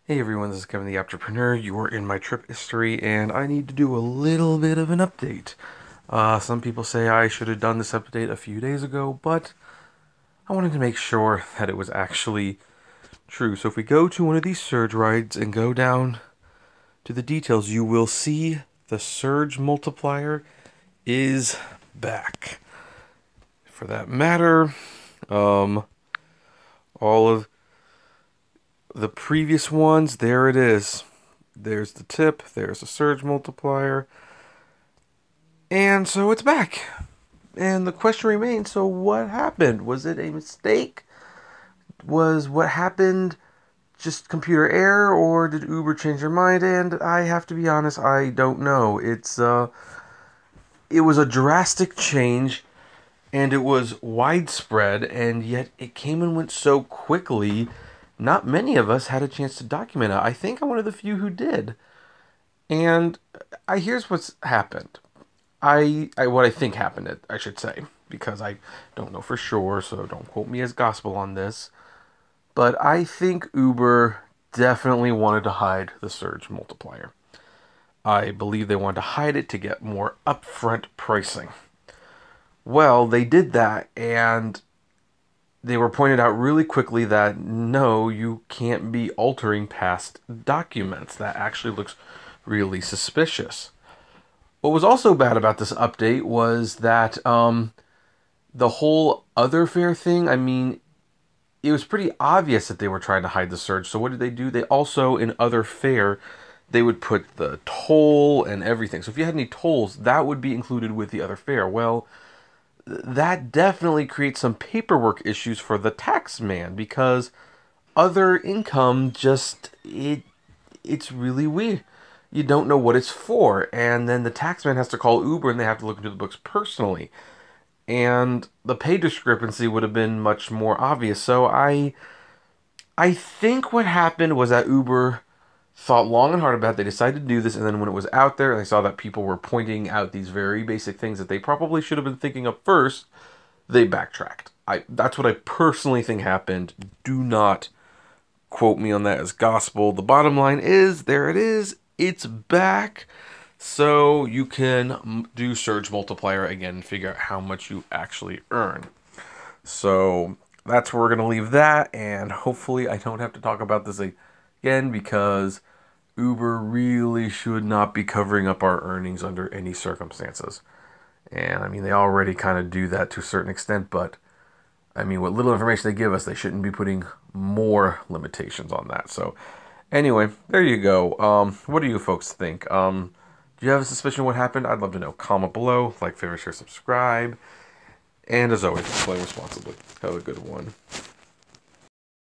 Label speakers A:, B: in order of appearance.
A: Hey everyone, this is Kevin the Entrepreneur. You are in my trip history, and I need to do a little bit of an update. Some people say I should have done this update a few days ago, but I wanted to make sure that it was actually true. So if we go to one of these surge rides and go down to the details, you will see the surge multiplier is back. For that matter, all of the previous ones, there it is. There's the tip, there's the surge multiplier, and so it's back. And the question remains, so what happened? Was it a mistake? Was what happened just computer error, or did Uber change their mind? And I have to be honest, I don't know. It was a drastic change, and it was widespread, and yet it came and went so quickly. Not many of us had a chance to document it. I think I'm one of the few who did. And here's what's happened. What I think happened, I should say, because I don't know for sure, so don't quote me as gospel on this. But I think Uber definitely wanted to hide the surge multiplier. I believe they wanted to hide it to get more upfront pricing. Well, they did that, and they were pointed out really quickly that no, you can't be altering past documents. That actually looks really suspicious. What was also bad about this update was that the whole other fare thing, I mean, it was pretty obvious that they were trying to hide the surge. So what did they do? They also, in other fare, they would put the toll and everything. So if you had any tolls, that would be included with the other fare. Well, that definitely creates some paperwork issues for the tax man because other income it's really weird. You don't know what it's for, and then the taxman has to call Uber and they have to look into the books personally. And the pay discrepancy would have been much more obvious. So I think what happened was that Uber thought long and hard about it. They decided to do this, and then when it was out there and they saw that people were pointing out these very basic things that they probably should have been thinking of first, they backtracked. That's what I personally think happened. Do not quote me on that as gospel. The bottom line is, there it is. It's back. So you can do surge multiplier again and figure out how much you actually earn. So that's where we're going to leave that. And hopefully I don't have to talk about this again because Uber really should not be covering up our earnings under any circumstances. And I mean, they already kind of do that to a certain extent, but I mean, what little information they give us, they shouldn't be putting more limitations on that. So, anyway, there you go. What do you folks think? Do you have a suspicion of what happened? I'd love to know. Comment below, like, favorite, share, subscribe, and as always, play responsibly. Have a good one.